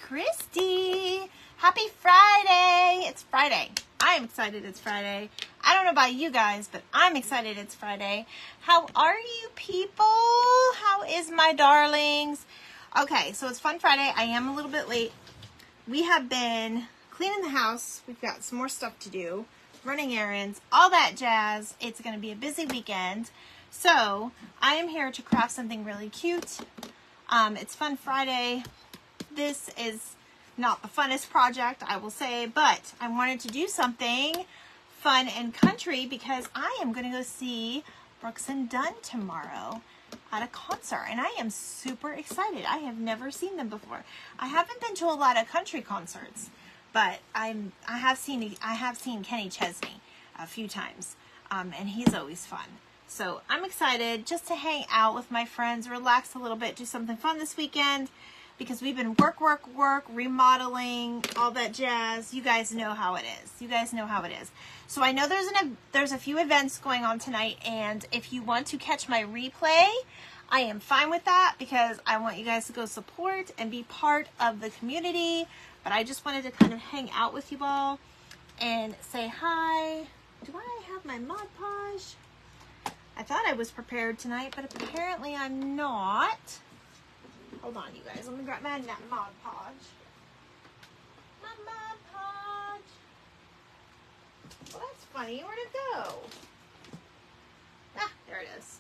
Christy. Happy Friday. It's Friday. I'm excited it's Friday. I don't know about you guys, but I'm excited it's Friday. How are you people? How is my darlings? Okay, so it's Fun Friday. I am a little bit late. We have been cleaning the house. We've got some more stuff to do. Running errands, all that jazz. It's going to be a busy weekend. So I am here to craft something really cute. It's Fun Friday. This is not the funnest project, I will say, but I wanted to do something fun and country because I am going to go see Brooks and Dunn tomorrow at a concert, and I am super excited. I have never seen them before. I haven't been to a lot of country concerts, but I have seen Kenny Chesney a few times, and he's always fun. So I'm excited just to hang out with my friends, relax a little bit, do something fun this weekend. Because we've been work, remodeling, all that jazz. You guys know how it is. So I know there's a few events going on tonight, and if you want to catch my replay, I am fine with that because I want you guys to go support and be part of the community. But I just wanted to kind of hang out with you all and say hi. Do I have my Mod Podge? I thought I was prepared tonight, but apparently I'm not. Hold on, you guys. Let me grab my Mod Podge. My Mod Podge. Well, that's funny. Where'd it go? Ah, there it is.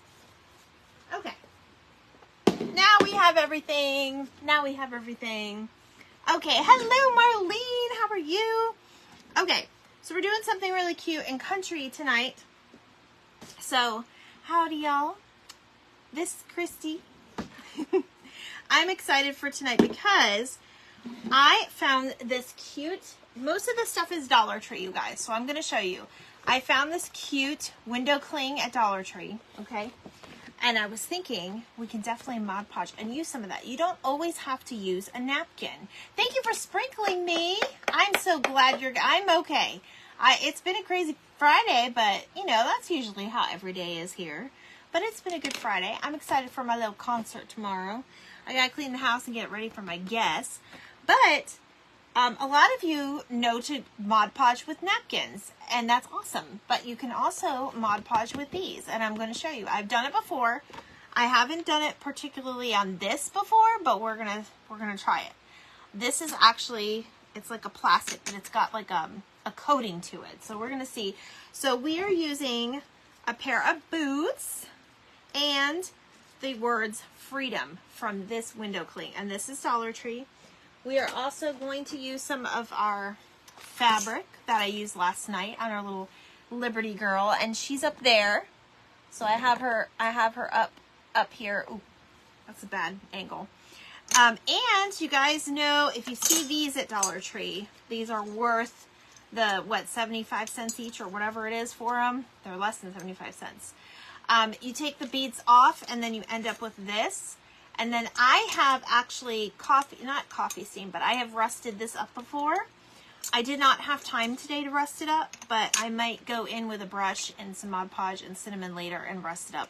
Okay. Now we have everything. Okay. Hello, Marlene. How are you? Okay. So we're doing something really cute and country tonight. So, howdy, y'all. This is Christy. I'm excited for tonight because I found this cute, most of the stuff is Dollar Tree, you guys, so I'm going to show you. I found this cute window cling at Dollar Tree, okay? And I was thinking we can definitely Mod Podge and use some of that. You don't always have to use a napkin. Thank you for sprinkling me. I'm so glad I'm okay. It's been a crazy Friday, but, you know, that's usually how every day is here. But it's been a good Friday. I'm excited for my little concert tomorrow. I gotta clean the house and get it ready for my guests. But a lot of you know to Mod Podge with napkins, and that's awesome. But you can also Mod Podge with these, and I'm going to show you. I've done it before. I haven't done it particularly on this before, but we're gonna try it. This is actually, it's like a plastic, but it's got like a coating to it. So we're gonna see. So we are using a pair of boots and the words freedom from this window cling, and this is Dollar Tree. We are also going to use some of our fabric that I used last night on our little Liberty girl, and she's up there. So I have her up here. Ooh, that's a bad angle. And you guys know, if you see these at Dollar Tree, these are worth the 75 cents each or whatever it is for them. They're less than 75 cents. You take the beads off and then you end up with this. And then I have actually not coffee steam, but I have rusted this up before. I did not have time today to rust it up, but I might go in with a brush and some Mod Podge and cinnamon later and rust it up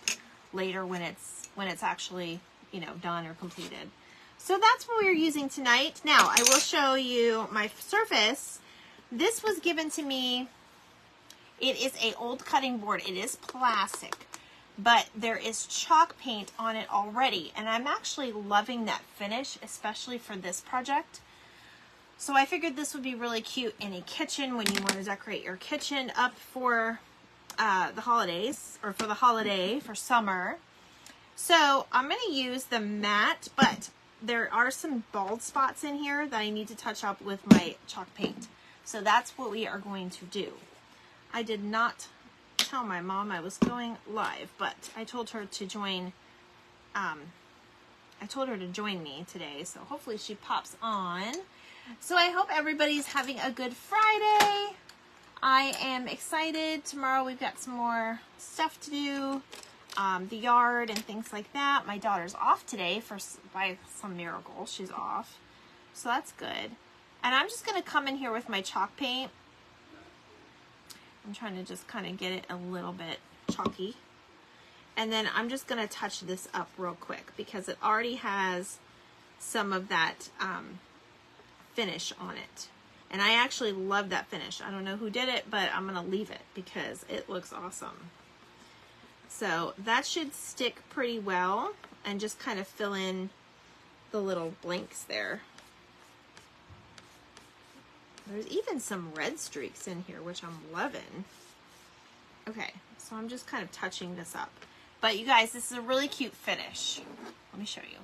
later when it's actually, you know, done or completed. So that's what we're using tonight. Now I will show you my surface. This was given to me. It is an old cutting board. It is plastic, but there is chalk paint on it already, and I'm actually loving that finish, especially for this project. So I figured this would be really cute in a kitchen when you want to decorate your kitchen up for the holidays, or for the holiday, for summer. So I'm going to use the matte, but there are some bald spots in here that I need to touch up with my chalk paint. So that's what we are going to do. I did not tell my mom I was going live, but I told her to join me today, so hopefully she pops on. So I hope everybody's having a good Friday. I am excited. Tomorrow we've got some more stuff to do, the yard and things like that. My daughter's off today by some miracle. She's off, so that's good. And I'm just going to come in here with my chalk paint. I'm trying to just kind of get it a little bit chalky. And then I'm just going to touch this up real quick because it already has some of that finish on it. And I actually love that finish. I don't know who did it, but I'm going to leave it because it looks awesome. So that should stick pretty well and just kind of fill in the little blanks there. There's even some red streaks in here, which I'm loving. Okay, so I'm just kind of touching this up. But you guys, this is a really cute finish. Let me show you.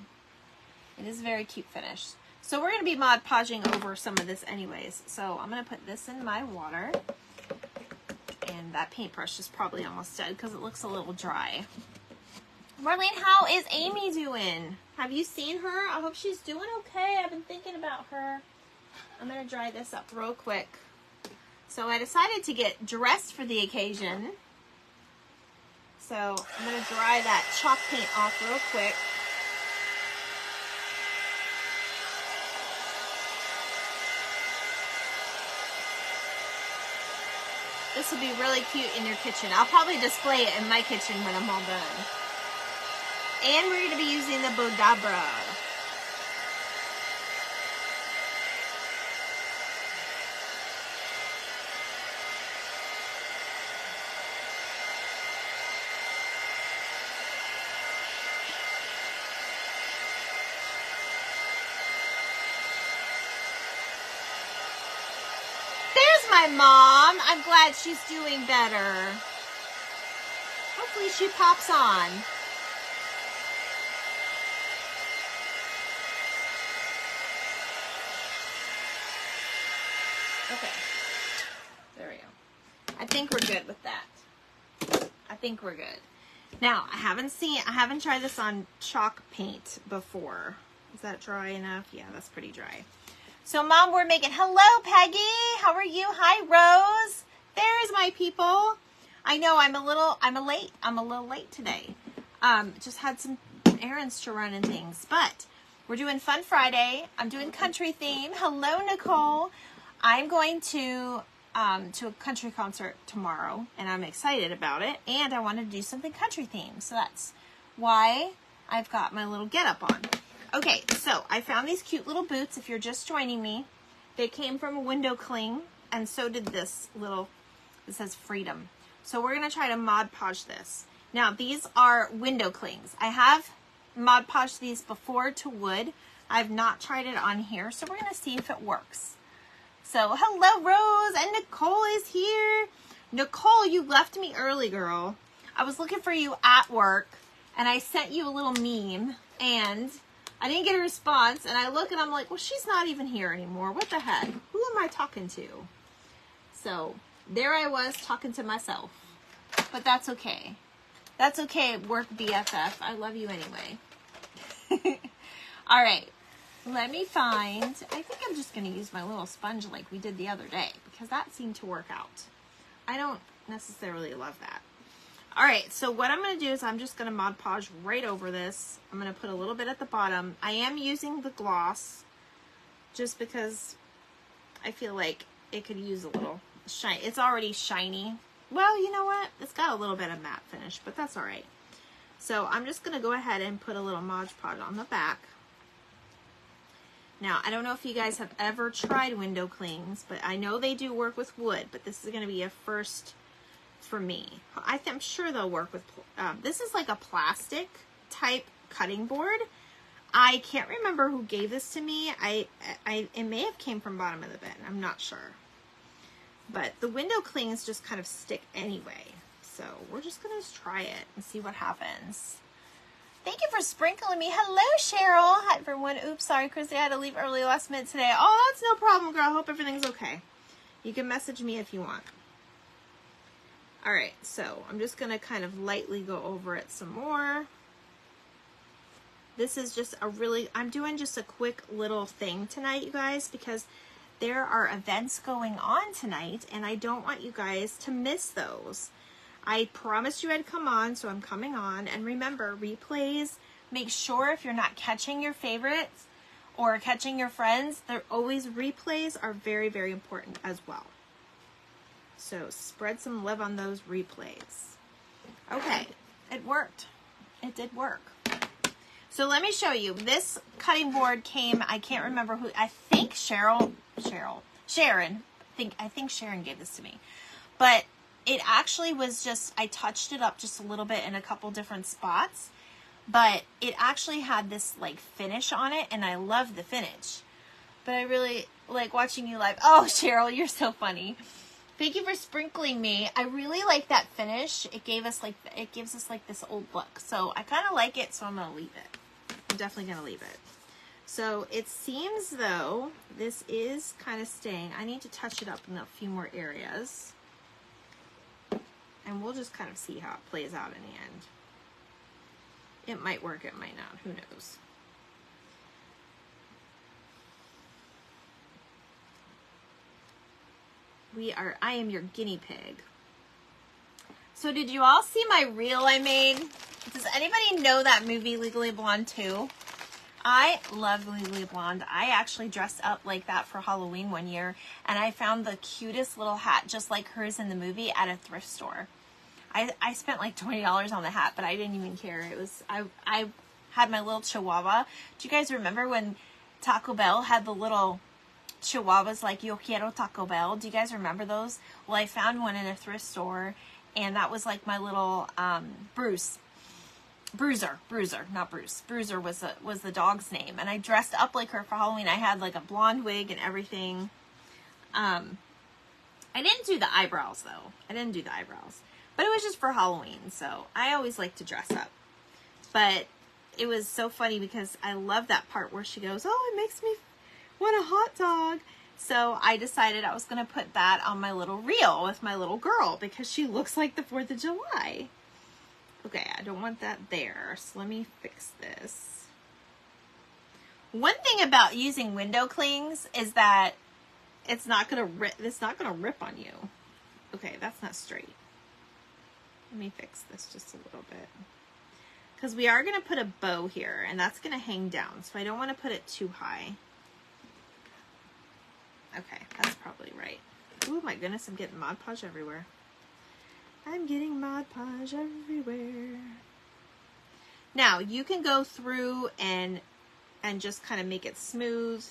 It is a very cute finish. So we're going to be Mod Podging over some of this anyways. So I'm going to put this in my water. And that paintbrush is probably almost dead because it looks a little dry. Marlene, how is Amy doing? Have you seen her? I hope she's doing okay. I've been thinking about her. I'm going to dry this up real quick. So I decided to get dressed for the occasion. So I'm going to dry that chalk paint off real quick. This will be really cute in your kitchen. I'll probably display it in my kitchen when I'm all done. And we're going to be using the Bodabra. My mom. I'm glad she's doing better. Hopefully she pops on. Okay. There we go. I think we're good with that. I think we're good. Now, I haven't tried this on chalk paint before. Is that dry enough? Yeah, that's pretty dry. So, Mom, we're making, hello, Peggy. How are you? Hi, Rose. There's my people. I know I'm a little late today. Just had some errands to run and things, but we're doing Fun Friday. I'm doing country theme. Hello, Nicole. I'm going to a country concert tomorrow, and I'm excited about it, and I wanted to do something country themed, so that's why I've got my little getup on. Okay, so I found these cute little boots. If you're just joining me, they came from a window cling, and so did this little, it says Freedom. So we're going to try to Mod Podge this. Now, these are window clings. I have Mod Podged these before to wood. I've not tried it on here, so we're going to see if it works. So, hello, Rose, and Nicole is here. Nicole, you left me early, girl. I was looking for you at work, and I sent you a little meme, and I didn't get a response, and I look and I'm like, well, she's not even here anymore. What the heck? Who am I talking to? So there I was talking to myself, but that's okay. That's okay, work BFF. I love you anyway. All right, let me find, I think I'm just going to use my little sponge like we did the other day because that seemed to work out. I don't necessarily love that. All right, so what I'm going to do is I'm just going to Mod Podge right over this. I'm going to put a little bit at the bottom. I am using the gloss just because I feel like it could use a little shine. It's already shiny. Well, you know what? It's got a little bit of matte finish, but that's all right. So I'm just going to go ahead and put a little Mod Podge on the back. Now, I don't know if you guys have ever tried window clings, but I know they do work with wood, but this is going to be a first for me. I'm sure they'll work with, this is like a plastic type cutting board. I can't remember who gave this to me. It may have came from Bottom of the Bin. I'm not sure. But the window clings just kind of stick anyway. So we're just going to try it and see what happens. Thank you for sprinkling me. Hello, Cheryl. Hi, everyone. Oops, sorry, Chrissy. I had to leave early last minute today. Oh, that's no problem, girl. Hope everything's okay. You can message me if you want. All right, so I'm just going to kind of lightly go over it some more. This is just I'm doing just a quick little thing tonight, you guys, because there are events going on tonight, and I don't want you guys to miss those. I promised you I'd come on, so I'm coming on. And remember, replays, make sure if you're not catching your favorites or catching your friends, replays are very, very important as well. So spread some love on those replays. Okay, it worked. It did work. So let me show you. This cutting board came, I can't remember who, I think Sharon. I think Sharon gave this to me. But it actually was just, I touched it up just a little bit in a couple different spots. But it actually had this like finish on it, and I love the finish. But I really like watching you live. Oh, Cheryl, you're so funny. Thank you for sprinkling me. I really like that finish. It gives us like this old look. So I kind of like it, so I'm going to leave it. I'm definitely going to leave it. So it seems though this is kind of staying. I need to touch it up in a few more areas. And we'll just kind of see how it plays out in the end. It might work, it might not. Who knows? I am your guinea pig. So did you all see my reel I made? Does anybody know that movie Legally Blonde 2? I love Legally Blonde. I actually dressed up like that for Halloween one year, and I found the cutest little hat just like hers in the movie at a thrift store. I spent like $20 on the hat, but I didn't even care. It was I had my little chihuahua. Do you guys remember when Taco Bell had the little chihuahuas like Yo Quiero Taco Bell? Do you guys remember those? Well, I found one in a thrift store, and that was like my little Bruiser, not Bruce. Bruiser was the dog's name, and I dressed up like her for Halloween. I had like a blonde wig and everything. I didn't do the eyebrows though. But it was just for Halloween, so I always like to dress up. But it was so funny because I love that part where she goes, "Oh, it makes me want a hot dog." So I decided I was going to put that on my little reel with my little girl because she looks like the 4th of July. Okay, I don't want that there, so let me fix this. One thing about using window clings is that it's not going to rip on you. Okay, that's not straight. Let me fix this just a little bit. Because we are going to put a bow here, and that's going to hang down, so I don't want to put it too high. Okay, that's probably right. Oh my goodness, I'm getting Mod Podge everywhere. I'm getting Mod Podge everywhere. Now, you can go through and just kind of make it smooth.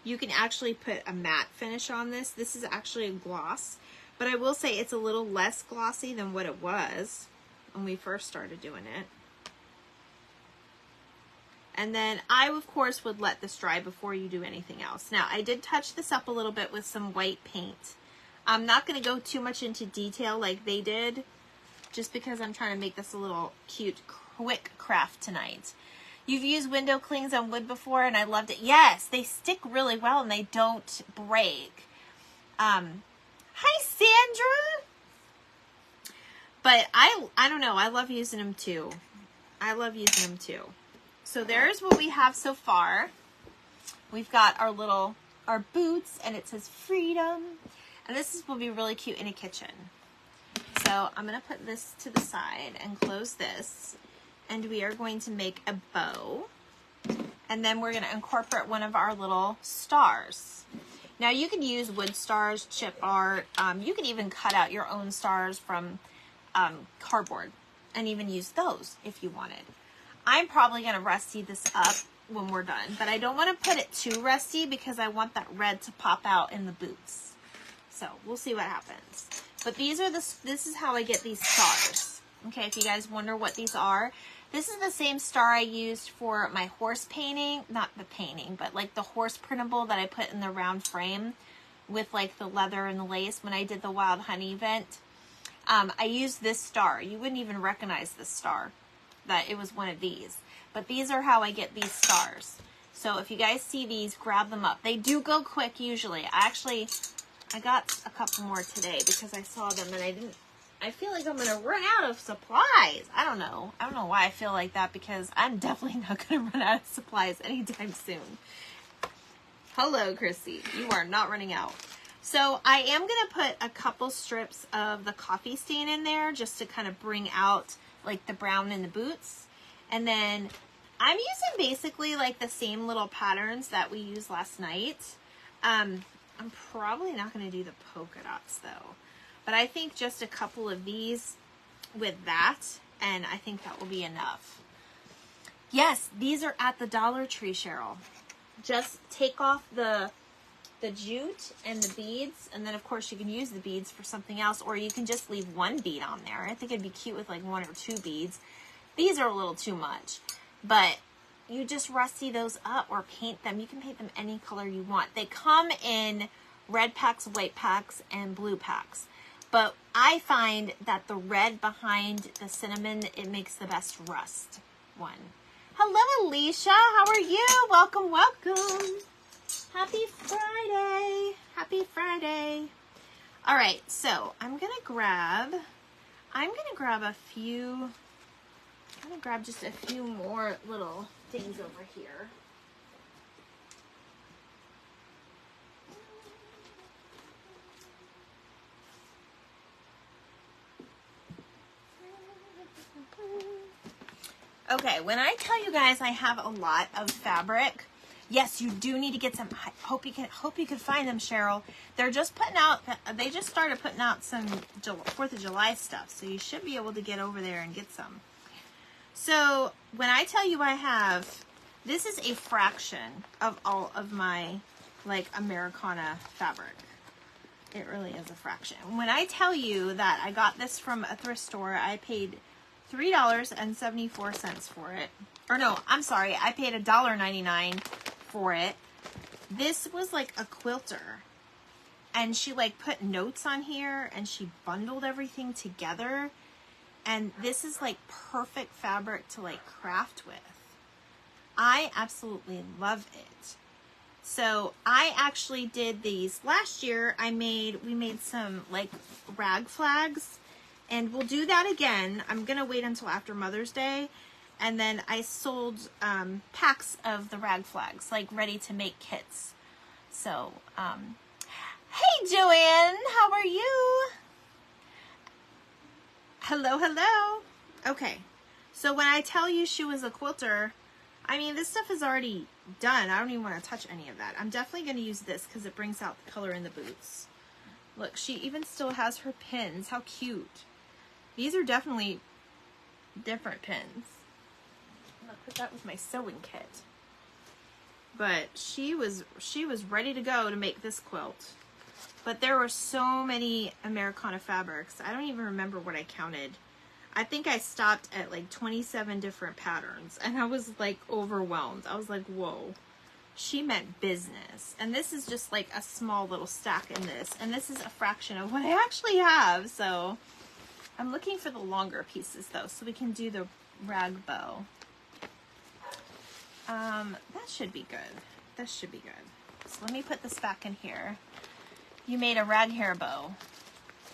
You can actually put a matte finish on this. This is actually a gloss. But I will say it's a little less glossy than what it was when we first started doing it. And then I, of course, would let this dry before you do anything else. Now, I did touch this up a little bit with some white paint. I'm not going to go too much into detail like they did, just because I'm trying to make this a little cute, quick craft tonight. You've used window clings on wood before, and I loved it. Yes, they stick really well, and they don't break. Hi, Sandra! But I don't know. I love using them, too. So there's what we have so far. We've got our boots, and it says freedom. And this will be really cute in a kitchen. So I'm going to put this to the side and close this. And we are going to make a bow. And then we're going to incorporate one of our little stars. Now you can use wood stars, chip art. You can even cut out your own stars from cardboard and even use those if you wanted. I'm probably going to rusty this up when we're done, but I don't want to put it too rusty because I want that red to pop out in the boots. So we'll see what happens. But this is how I get these stars. Okay, if you guys wonder what these are, this is the same star I used for my horse painting, not the painting, but like the horse printable that I put in the round frame with like the leather and the lace when I did the Wild Honey event. I used this star. You wouldn't even recognize this star, that it was one of these. But these are how I get these stars. So if you guys see these, grab them up. They do go quick usually. I got a couple more today because I saw them and I feel like I'm going to run out of supplies. I don't know why I feel like that, because I'm definitely not going to run out of supplies anytime soon. Hello, Chrissy. You are not running out. So I am going to put a couple strips of the coffee stain in there just to kind of bring out like the brown in the boots. And then I'm using basically like the same little patterns that we used last night. I'm probably not going to do the polka dots though, but I think just a couple of these with that, and I think that will be enough. Yes, these are at the Dollar Tree, Cheryl. Just take off the jute and the beads, and then of course you can use the beads for something else, or you can just leave one bead on there. I think it'd be cute with like 1 or 2 beads. These are a little too much, but you just rusty those up or paint them. You can paint them any color you want. They come in red packs, white packs, and blue packs. But I find that the red behind the cinnamon, it makes the best rust one. Hello, Alicia. How are you? Welcome, welcome. Happy Friday. Happy Friday. All right, so I'm going to grab just a few more little things over here. Okay, when I tell you guys I have a lot of fabric, yes, you do need to get some. I hope you can find them, Cheryl. They're just putting out. They just started putting out some 4th of July stuff, so you should be able to get over there and get some. So when I tell you I have, this is a fraction of all of my like Americana fabric. It really is a fraction. When I tell you that I got this from a thrift store, I paid $3.74 for it. Or no, I'm sorry, I paid $1.99 for it. This was like a quilter. And she like put notes on here and she bundled everything together. And this is like perfect fabric to like craft with. I absolutely love it. So I actually did these last year. We made some like rag flags, and we'll do that again. I'm gonna wait until after Mother's Day, and then I sold packs of the rag flags, like ready to make kits. So, hey Joanne, how are you? Hello, hello. Okay, so when I tell you she was a quilter, I mean, this stuff is already done. I don't even want to touch any of that. I'm definitely going to use this because it brings out the color in the boots. Look, she even still has her pins. How cute. These are definitely different pins. I'm going to put that with my sewing kit. But she was ready to go to make this quilt. But there were so many Americana fabrics. I don't even remember what I counted. I think I stopped at like 27 different patterns, and I was like overwhelmed. I was like, whoa, she meant business. And this is just like a small little stack in this, and this is a fraction of what I actually have. So I'm looking for the longer pieces though, so we can do the rag bow. That should be good. This should be good. So let me put this back in here. You made a rag hair bow.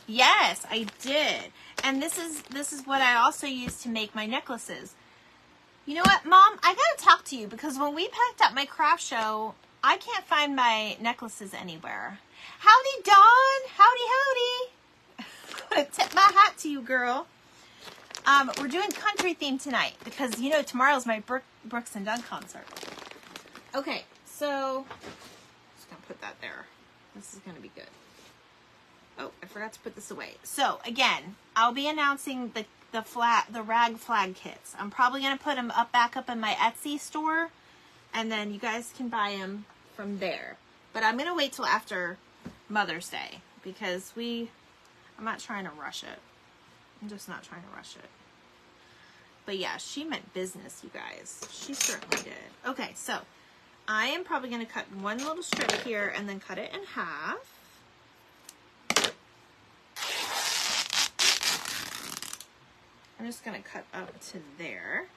Yes, I did. And this is what I also use to make my necklaces. You know what, Mom? I gotta talk to you because when we packed up my craft show, I can't find my necklaces anywhere. Howdy, Dawn. Howdy, howdy. Tip my hat to you, girl. We're doing country theme tonight because, you know, tomorrow's my Brooks and Dunn concert. Okay, so just gonna put that there. This is gonna be good. Oh, I forgot to put this away. So again, I'll be announcing the rag flag kits. I'm probably gonna put them back up in my Etsy store, and then you guys can buy them from there. But I'm gonna wait till after Mother's Day because I'm not trying to rush it. I'm just not trying to rush it. But yeah, she meant business, you guys. She certainly did. Okay, so I am probably gonna cut one little strip here and then cut it in half. I'm just going to cut up to there.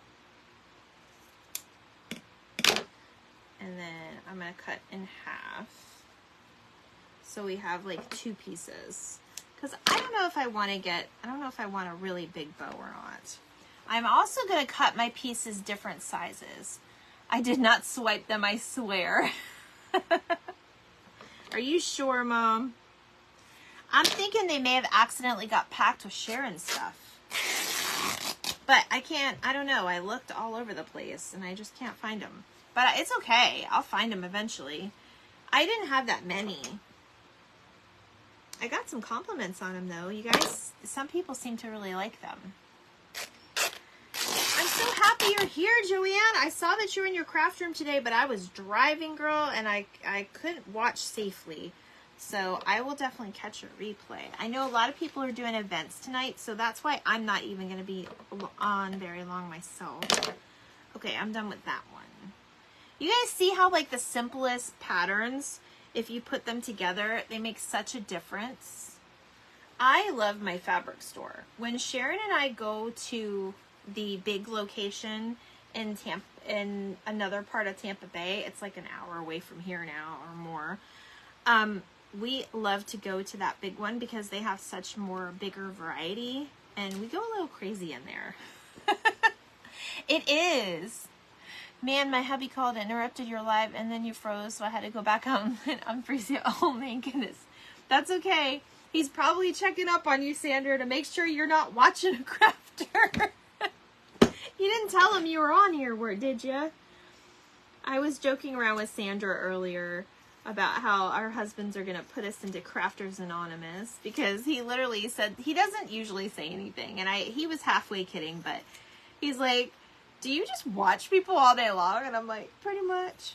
And then I'm going to cut in half. So we have like 2 pieces. Because I don't know if I want a really big bow or not. I'm also going to cut my pieces different sizes. I did not swipe them, I swear. Are you sure, Mom? I'm thinking they may have accidentally got packed with Sharon's stuff. But I don't know. I looked all over the place and I just can't find them. But it's okay. I'll find them eventually. I didn't have that many. I got some compliments on them though. You guys, some people seem to really like them. I'm so happy you're here, Joanne. I saw that you were in your craft room today, but I was driving, girl, and I couldn't watch safely. So I will definitely catch a replay. I know a lot of people are doing events tonight, so that's why I'm not even going to be on very long myself. Okay, I'm done with that one. You guys see how like the simplest patterns, if you put them together, they make such a difference. I love my fabric store. When Sharon and I go to the big location in in another part of Tampa Bay, it's like an hour away from here now or more. We love to go to that big one because they have such more bigger variety, and we go a little crazy in there. It is. Man, my hubby called, interrupted your live, and then you froze, so I had to go back on and unfreeze it. Oh my goodness. That's okay. He's probably checking up on you, Sandra, to make sure you're not watching a crafter. You didn't tell him you were on here, did you? I was joking around with Sandra earlier about how our husbands are going to put us into Crafters Anonymous, because he literally said, he doesn't usually say anything, and he was halfway kidding, but he's like, do you just watch people all day long? And I'm like, pretty much.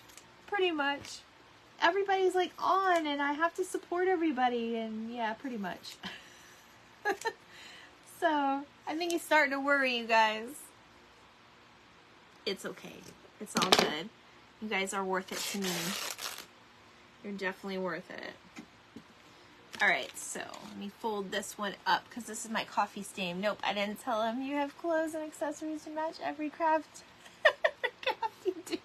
Everybody's like on, and I have to support everybody, and yeah, pretty much. So, I think he's starting to worry, you guys. It's okay. It's all good. You guys are worth it to me. You're definitely worth it. Alright, so let me fold this one up because this is my coffee stain. Nope, I didn't tell him you have clothes and accessories to match every craft. Every craft you do.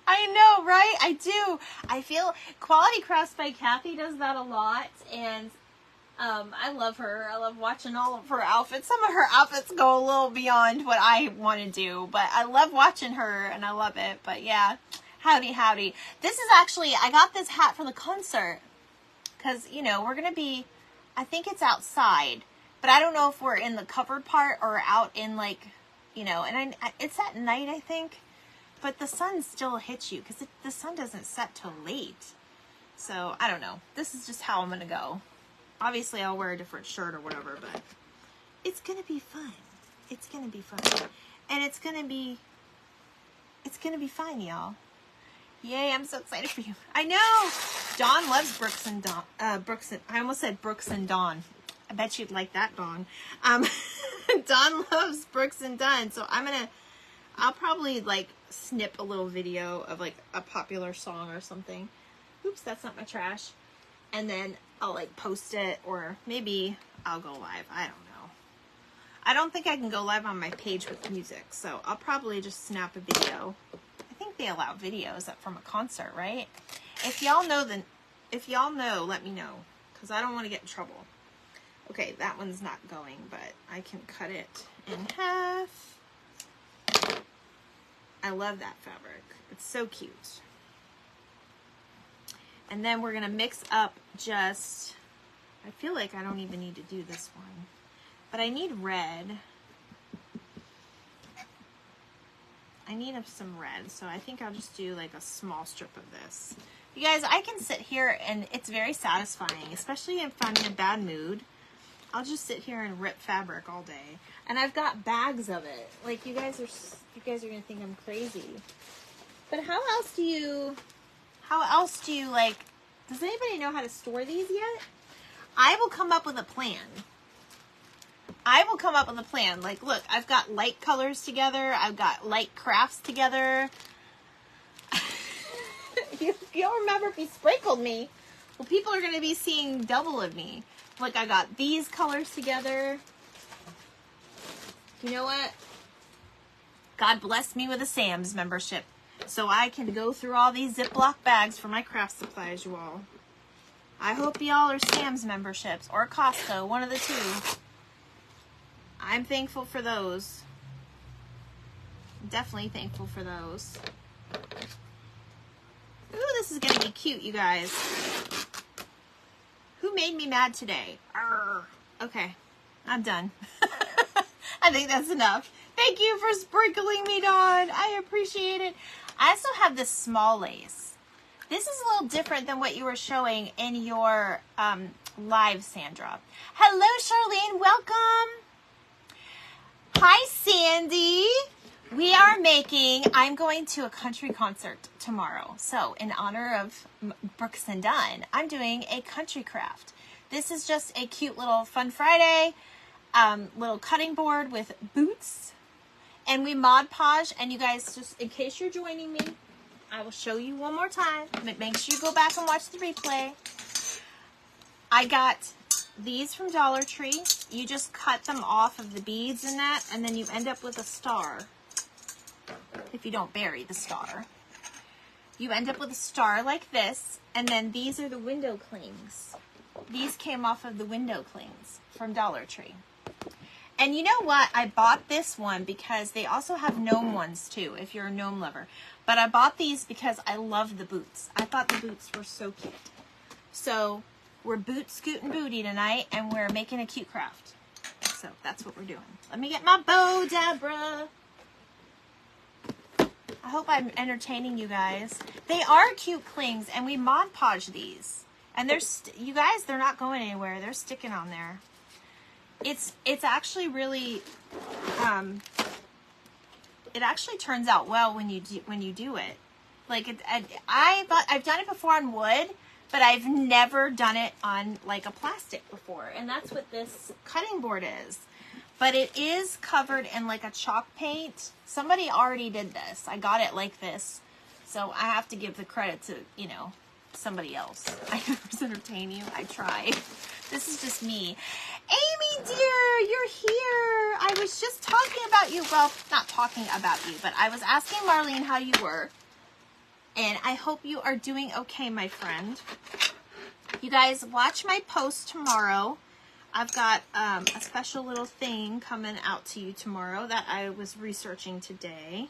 I know, right? I do. I feel Quality Crafts by Kathy does that a lot, and I love her. I love watching all of her outfits. Some of her outfits go a little beyond what I want to do, but I love watching her, and I love it. But yeah, howdy. This is actually, I got this hat for the concert, because, you know, we're going to be, I think it's outside, but I don't know if we're in the covered part or out in, like, you know, and it's at night, I think, but the sun still hits you, because the sun doesn't set till late. So, I don't know. This is just how I'm going to go. Obviously, I'll wear a different shirt or whatever, but it's going to be fun. It's going to be fun. And it's going to be fun, y'all. Yay, I'm so excited for you. I know. Dawn loves Brooks and Dawn. I almost said Brooks and Dawn. I bet you'd like that, Dawn. Dawn loves Brooks and Dunn. So I'll probably like snip a little video of like a popular song or something. Oops, that's not my trash. And then I'll like post it, or maybe I'll go live. I don't know. I don't think I can go live on my page with music. So I'll probably just snap a video. I think they allow videos up from a concert, right? If y'all know, let me know, because I don't want to get in trouble. Okay, that one's not going, but I can cut it in half. I love that fabric. It's so cute. And then we're going to mix up just, I feel like I don't even need to do this one, but I need red. I need some red, so I think I'll just do like a small strip of this. You guys, I can sit here and it's very satisfying, especially if I'm in a bad mood. I'll just sit here and rip fabric all day. And I've got bags of it. Like, you guys are gonna think I'm crazy. But how else do you like, does anybody know how to store these yet? I will come up with a plan. Like, look, I've got light colors together. I've got light crafts together. You'll remember if you sprinkled me. Well, people are going to be seeing double of me. Look, I got these colors together. You know what? God bless me with a Sam's membership, so I can go through all these Ziploc bags for my craft supplies, you all. I hope y'all are Sam's memberships or Costco, one of the two. I'm thankful for those. Definitely thankful for those. Ooh, this is gonna be cute, you guys. Who made me mad today? Arr. Okay, I'm done. I think that's enough. Thank you for sprinkling me, Dawn. I appreciate it. I also have this small lace. This is a little different than what you were showing in your live, Sandra. Hello, Charlene. Welcome. Hi, Sandy. I'm going to a country concert tomorrow. So in honor of Brooks and Dunn, I'm doing a country craft. This is just a cute little Fun Friday, little cutting board with boots. And we Mod Podge, and you guys, just in case you're joining me, I will show you one more time. Make sure you go back and watch the replay. I got these from Dollar Tree. You just cut them off of the beads in that, and then you end up with a star. If you don't bury the star. You end up with a star like this, and then these are the window clings. These came off of the window clings from Dollar Tree. And you know what? I bought this one because they also have gnome ones too, if you're a gnome lover. But I bought these because I love the boots. I thought the boots were so cute. So we're boot scooting booty tonight, and we're making a cute craft. So that's what we're doing. Let me get my bow, Deborah. I hope I'm entertaining you guys. They are cute clings, and we Mod Podge these. And they're, you guys, they're not going anywhere. They're sticking on there. It's actually really, it actually turns out well when you do it. Like I've done it before on wood, but I've never done it on like a plastic before, and that's what this cutting board is. But it is covered in like a chalk paint. Somebody already did this. I got it like this, so I have to give the credit to, you know, somebody else. I never entertain you. I try. This is just me. Amy, dear, you're here. I was just talking about you. Well, not talking about you, but I was asking Marlene how you were. And I hope you are doing okay, my friend. You guys, watch my post tomorrow. I've got a special little thing coming out to you tomorrow that I was researching today.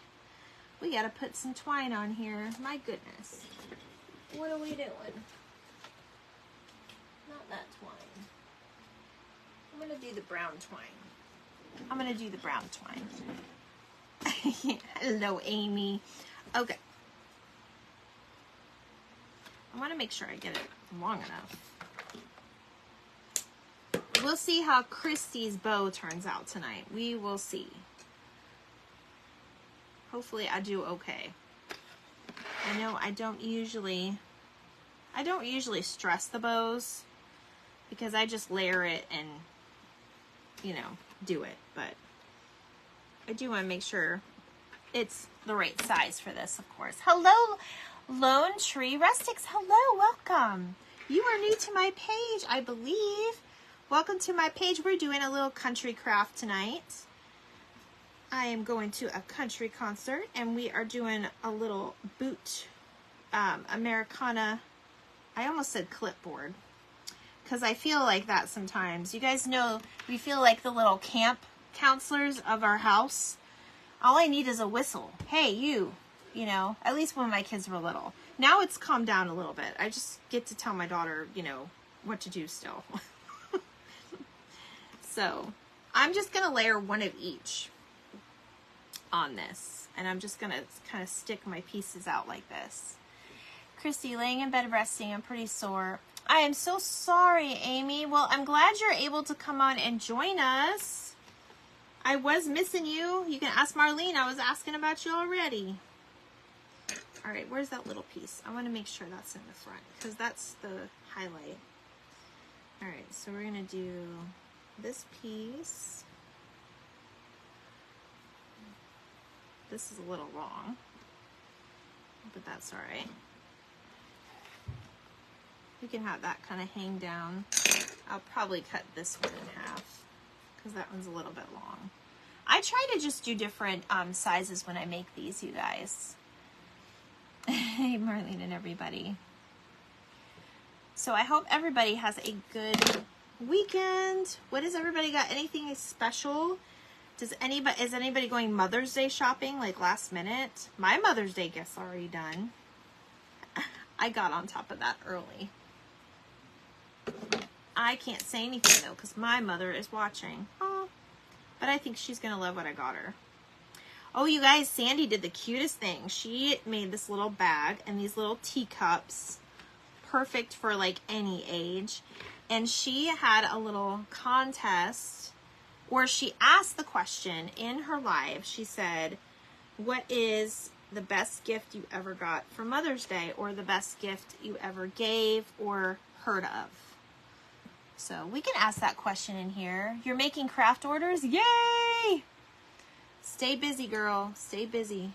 We got to put some twine on here. My goodness. What are we doing? Not that twine. I'm going to do the brown twine. I'm going to do the brown twine. Hello, Amy. Okay. I want to make sure I get it long enough. We'll see how Christy's bow turns out tonight. We will see. Hopefully I do okay. I know I don't usually stress the bows because I just layer it and, you know, do it. But I do want to make sure it's the right size for this, of course. Hello, Lone Tree Rustics. Hello, welcome. You are new to my page, I believe. Welcome to my page. We're doing a little country craft tonight. I am going to a country concert, and we are doing a little boot Americana. I almost said clipboard, because I feel like that sometimes. You guys know we feel like the little camp counselors of our house. All I need is a whistle. Hey, you know, at least when my kids were little. Now it's calmed down a little bit. I just get to tell my daughter, you know, what to do still. So I'm just going to layer one of each on this. And I'm just going to kind of stick my pieces out like this. Christy, laying in bed resting. I'm pretty sore. I am so sorry, Amy. Well, I'm glad you're able to come on and join us. I was missing you. You can ask Marlene. I was asking about you already. All right, where's that little piece? I want to make sure that's in the front because that's the highlight. All right, so we're going to do this piece. This is a little long, but that's all right. We can have that kind of hang down. I'll probably cut this one in half because that one's a little bit long. I try to just do different sizes when I make these, you guys. Hey, Marlene and everybody. So I hope everybody has a good weekend. What has everybody got? Anything special? Is anybody going Mother's Day shopping like last minute? My Mother's Day gift's already done. I got on top of that early. I can't say anything though because my mother is watching. Oh, but I think she's gonna love what I got her. Oh, you guys, Sandy did the cutest thing. She made this little bag and these little teacups, perfect for like any age. And she had a little contest where she asked the question in her live. She said, what is the best gift you ever got for Mother's Day, or the best gift you ever gave or heard of? So we can ask that question in here. You're making craft orders? Yay! Stay busy, girl. Stay busy.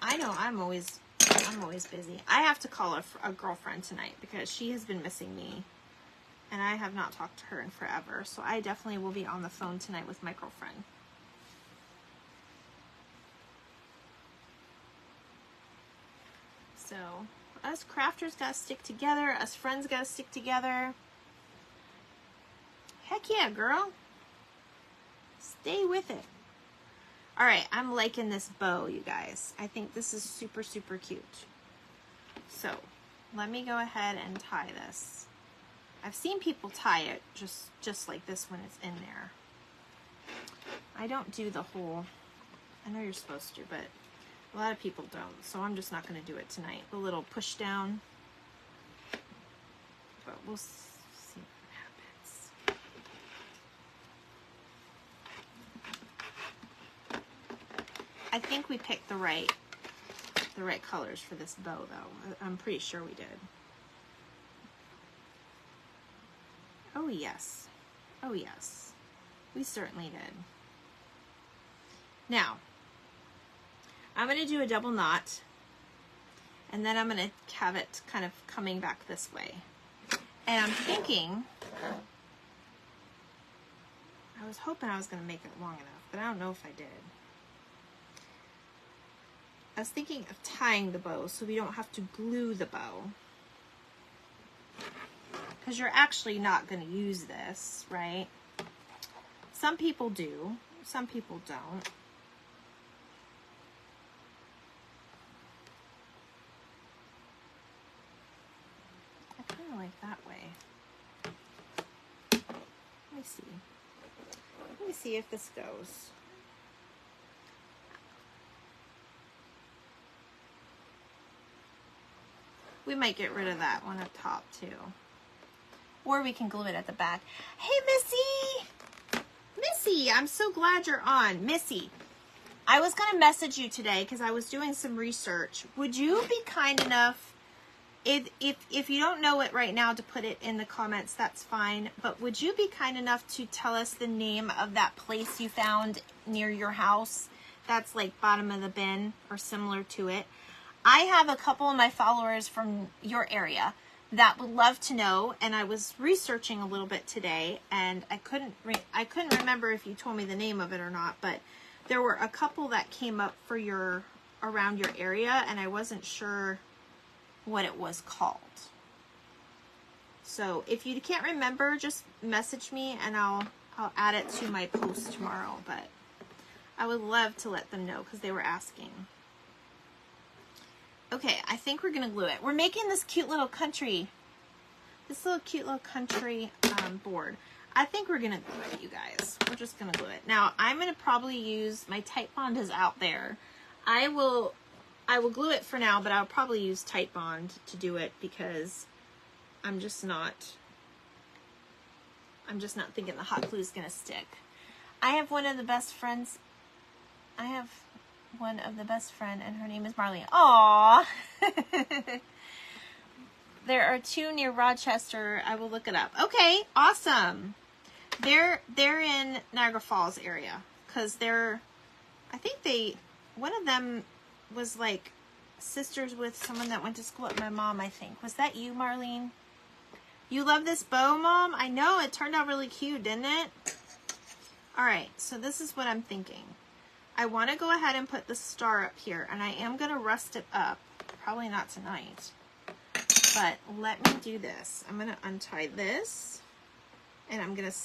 I know I'm always busy. I have to call a girlfriend tonight because she has been missing me. And I have not talked to her in forever. So I definitely will be on the phone tonight with my girlfriend. So us crafters gotta stick together. Us friends gotta stick together. Heck yeah, girl. Stay with it. All right, I'm liking this bow, you guys. I think this is super, super cute. So let me go ahead and tie this. I've seen people tie it just like this when it's in there. I don't do the whole, I know you're supposed to, but a lot of people don't. So I'm just not going to do it tonight. The little push down. But we'll see what happens. I think we picked the right colors for this bow, though. I'm pretty sure we did. Oh yes. Oh yes. We certainly did. Now, I'm going to do a double knot, and then I'm going to have it kind of coming back this way. And I'm thinking, I was hoping I was going to make it long enough, but I don't know if I did. I was thinking of tying the bow so we don't have to glue the bow. Because you're actually not going to use this, right? Some people do, some people don't. I kind of like that way. Let me see. Let me see if this goes. We might get rid of that one up top too. Or we can glue it at the back. Hey, Missy! Missy, I'm so glad you're on. Missy, I was going to message you today because I was doing some research. Would you be kind enough, if you don't know it right now, to put it in the comments, that's fine. But would you be kind enough to tell us the name of that place you found near your house that's like bottom of the bin or similar to it? I have a couple of my followers from your area that would love to know, and I was researching a little bit today, and I couldn't remember if you told me the name of it or not, but there were a couple that came up for around your area, and I wasn't sure what it was called. So if you can't remember, just message me and I'll add it to my post tomorrow, but I would love to let them know because they were asking. Okay, I think we're gonna glue it. We're making this cute little country board. I think we're gonna glue it, you guys. We're just gonna glue it. Now, I'm gonna probably use, my Titebond is out there. I will glue it for now, but I'll probably use Titebond to do it because I'm just not thinking the hot glue is gonna stick. I have one of the best friends. And her name is Marlene. Aww. There are two near Rochester. I will look it up. Okay, awesome. They're in Niagara Falls area because one of them was like sisters with someone that went to school with my mom, I think. Was that you, Marlene? You love this bow, Mom? I know, it turned out really cute, didn't it? All right, so this is what I'm thinking. I want to go ahead and put the star up here, and I am going to rust it up. Probably not tonight, but let me do this. I'm going to untie this, and I'm going to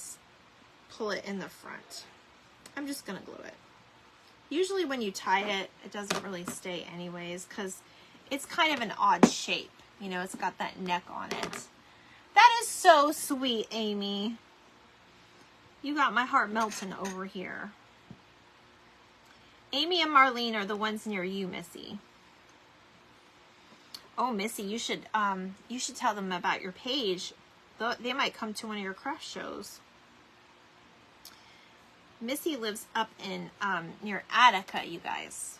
pull it in the front. I'm just going to glue it. Usually when you tie it, it doesn't really stay anyways, because it's kind of an odd shape. You know, it's got that neck on it. That is so sweet, Amy. You got my heart melting over here. Amy and Marlene are the ones near you, Missy. Oh, Missy, you should tell them about your page. They might come to one of your craft shows. Missy lives up in near Attica, you guys.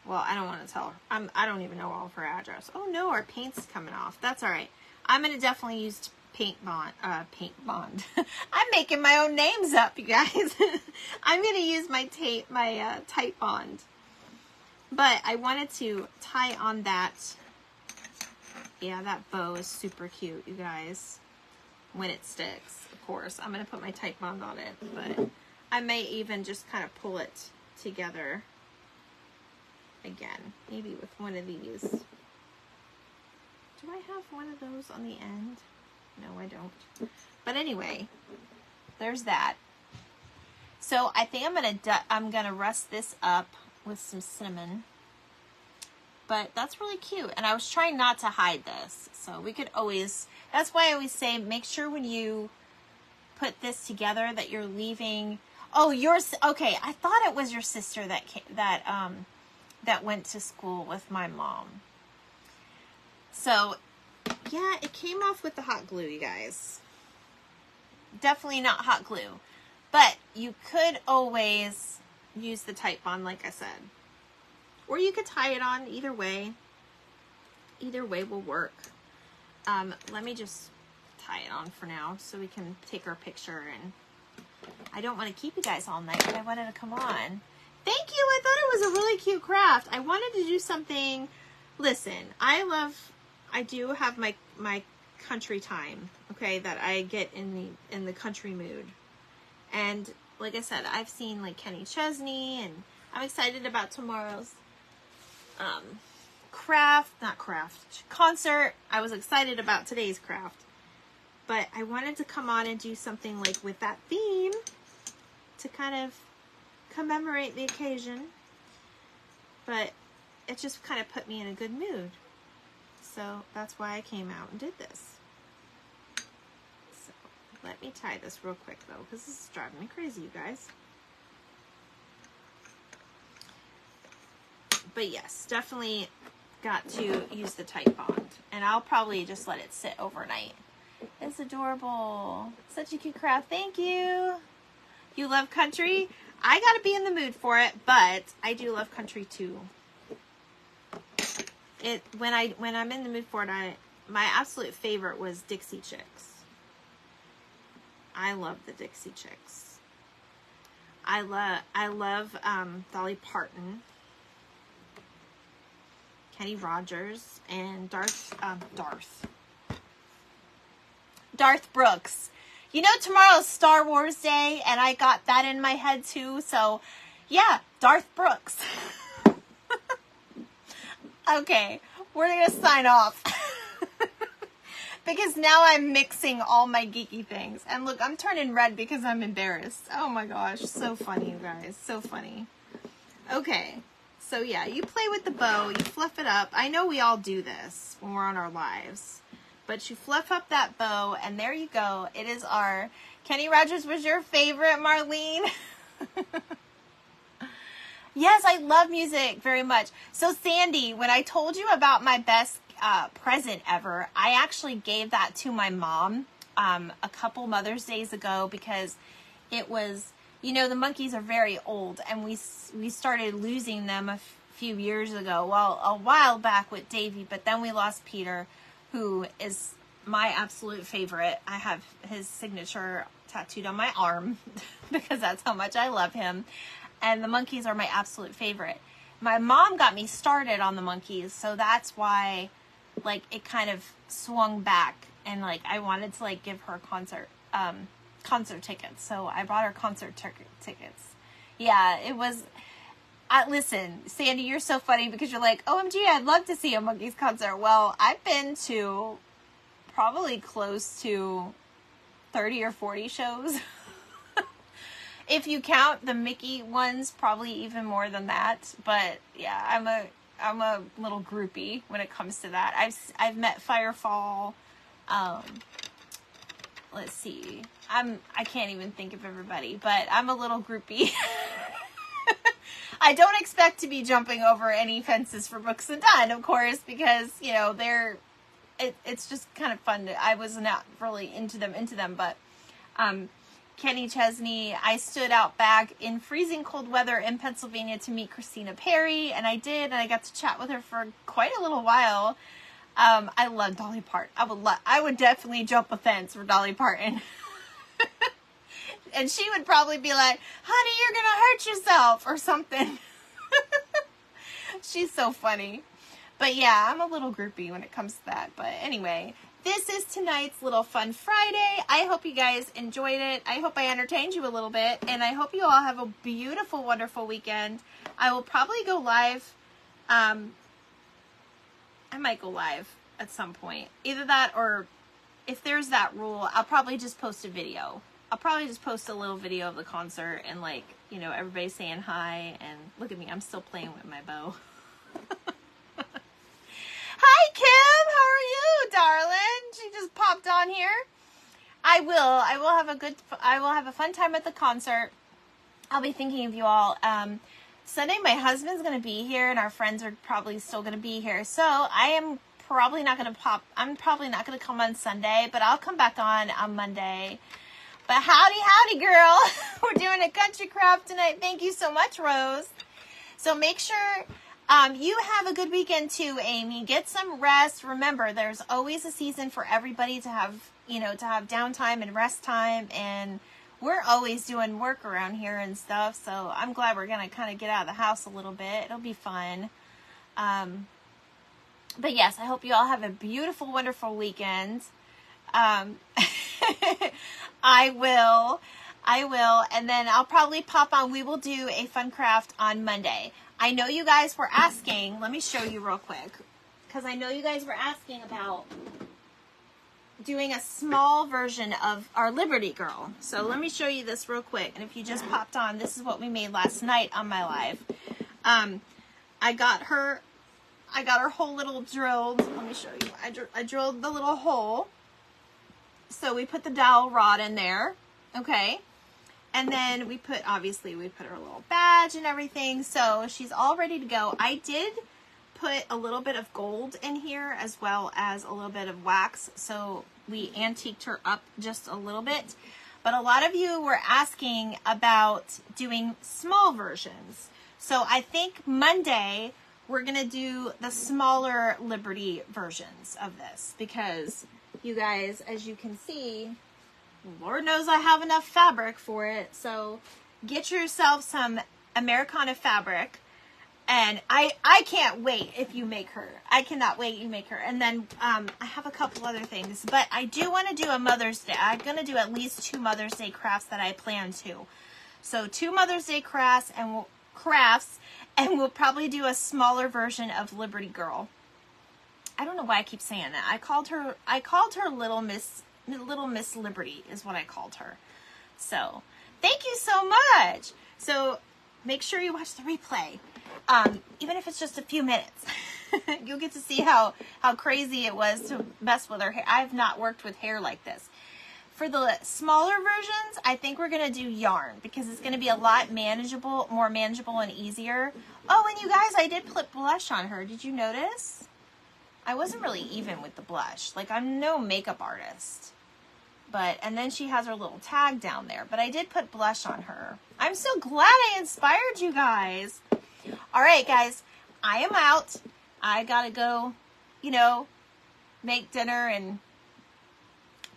Well, I don't want to tell her. I don't even know all of her address. Oh no, our paint's coming off. That's all right. I'm gonna definitely use paint bond. I'm making my own names up, you guys. I'm gonna use my Titebond. But I wanted to tie on that. Yeah, that bow is super cute, you guys. When it sticks, of course. I'm gonna put my Titebond on it, but I may even just kind of pull it together again, maybe with one of these. Do I have one of those on the end? No, I don't. But anyway, there's that. So I think I'm gonna rust this up with some cinnamon. But that's really cute. And I was trying not to hide this. So we could always, that's why I always say, make sure when you put this together that you're leaving. Oh, yours. Okay, I thought it was your sister that went to school with my mom. So, yeah, it came off with the hot glue, you guys. Definitely not hot glue. But you could always use the Titebond, like I said. Or you could tie it on, either way. Either way will work. Let me just tie it on for now so we can take our picture. And I don't want to keep you guys all night, but I wanted to come on. Thank you. I thought it was a really cute craft. I wanted to do something. Listen, I do have my country time, okay, that I get in the country mood. And like I said, I've seen like Kenny Chesney, and I'm excited about tomorrow's concert. I was excited about today's craft, but I wanted to come on and do something like with that theme to kind of commemorate the occasion, but it just kind of put me in a good mood. So that's why I came out and did this. So let me tie this real quick though, because this is driving me crazy, you guys. But yes, definitely got to use the Titebond. And I'll probably just let it sit overnight. It's adorable. Such a cute craft. Thank you. You love country? I gotta be in the mood for it, but I do love country too. When I'm in the mood for it, my absolute favorite was Dixie Chicks. I love the Dixie Chicks. I love Dolly Parton, Kenny Rogers, and Darth Brooks. You know, tomorrow's Star Wars Day, and I got that in my head too. So, yeah, Darth Brooks. Okay, we're gonna sign off. Because now I'm mixing all my geeky things. And look, I'm turning red because I'm embarrassed. Oh my gosh, so funny, you guys. So funny. Okay, so yeah, you play with the bow, you fluff it up. I know we all do this when we're on our lives. But you fluff up that bow, and there you go. It is our... Kenny Rogers was your favorite, Marlene? Yes, I love music very much. So, Sandy, when I told you about my best present ever, I actually gave that to my mom a couple Mother's Days ago because it was... You know, the Monkees are very old, and we started losing them a few years ago. Well, a while back with Davey, but then we lost Peter, who is my absolute favorite. I have his signature tattooed on my arm because that's how much I love him. And the Monkees are my absolute favorite. My mom got me started on the Monkees, so that's why, like, it kind of swung back, and like I wanted to like give her concert tickets. So I bought her concert tickets. Yeah, it was. Listen, Sandy, you're so funny because you're like, OMG, I'd love to see a Monkees concert. Well, I've been to probably close to 30 or 40 shows. If you count the Mickey ones, probably even more than that. But yeah, I'm a little groupie when it comes to that. I've met Firefall. Let's see. I can't even think of everybody, but I'm a little groupie. I don't expect to be jumping over any fences for Brooks and Dunn, of course, because, you know, it's just kind of fun. I was not really into them, but, Kenny Chesney. I stood out back in freezing cold weather in Pennsylvania to meet Christina Perri, and I did, and I got to chat with her for quite a little while. I love Dolly Parton. I would definitely jump a fence for Dolly Parton. And she would probably be like, honey, you're going to hurt yourself or something. She's so funny. But yeah, I'm a little groupie when it comes to that. But anyway, this is tonight's little fun Friday. I hope you guys enjoyed it. I hope I entertained you a little bit. And I hope you all have a beautiful, wonderful weekend. I will probably go live. I might go live at some point. Either that or if there's that rule, I'll probably just post a video. I'll probably just post a little video of the concert and like, you know, everybody saying hi and look at me. I'm still playing with my bow. Hi, Kim. How are you, darling? She just popped on here. I will have a fun time at the concert. I'll be thinking of you all. Sunday, my husband's going to be here and our friends are probably still going to be here. So I'm probably not going to come on Sunday, but I'll come back on Monday. But howdy, girl. We're doing a country craft tonight. Thank you so much, Rose. So make sure you have a good weekend too, Amy. Get some rest. Remember, there's always a season for everybody to have downtime and rest time. And we're always doing work around here and stuff. So I'm glad we're going to kind of get out of the house a little bit. It'll be fun. But yes, I hope you all have a beautiful, wonderful weekend. I will, and then I'll probably pop on. We will do a fun craft on Monday. I know you guys were asking, let me show you real quick, because I know you guys were asking about doing a small version of our Liberty Girl. So let me show you this real quick, and if you just popped on, this is what we made last night on my live. I got her hole little drilled. Let me show you. I drilled the little hole. So we put the dowel rod in there, okay? And then we put her little badge and everything. So she's all ready to go. I did put a little bit of gold in here as well as a little bit of wax. So we antiqued her up just a little bit. But a lot of you were asking about doing small versions. So I think Monday we're going to do the smaller Liberty versions of this because you guys, as you can see, Lord knows I have enough fabric for it. So get yourself some Americana fabric. And I can't wait if you make her. I cannot wait you make her. And then I have a couple other things. But I do want to do a Mother's Day. I'm going to do at least 2 Mother's Day crafts that I plan to. So 2 Mother's Day crafts, and we'll probably do a smaller version of Liberty Girl. I don't know why I keep saying that. I called her Little Miss Liberty is what I called her. So thank you so much. So make sure you watch the replay. Even if it's just a few minutes, you'll get to see how crazy it was to mess with her hair. I've not worked with hair like this. For the smaller versions, I think we're going to do yarn because it's going to be a lot more manageable and easier. Oh, and you guys, I did put blush on her. Did you notice? I wasn't really even with the blush. Like, I'm no makeup artist. And then she has her little tag down there. But I did put blush on her. I'm so glad I inspired you guys. All right, guys. I am out. I got to go, make dinner and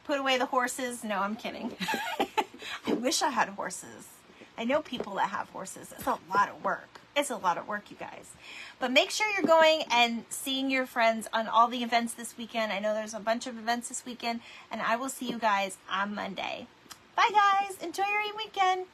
put away the horses. No, I'm kidding. I wish I had horses. I know people that have horses. It's a lot of work. It's a lot of work, you guys. But make sure you're going and seeing your friends on all the events this weekend. I know there's a bunch of events this weekend, and I will see you guys on Monday. Bye, guys. Enjoy your weekend.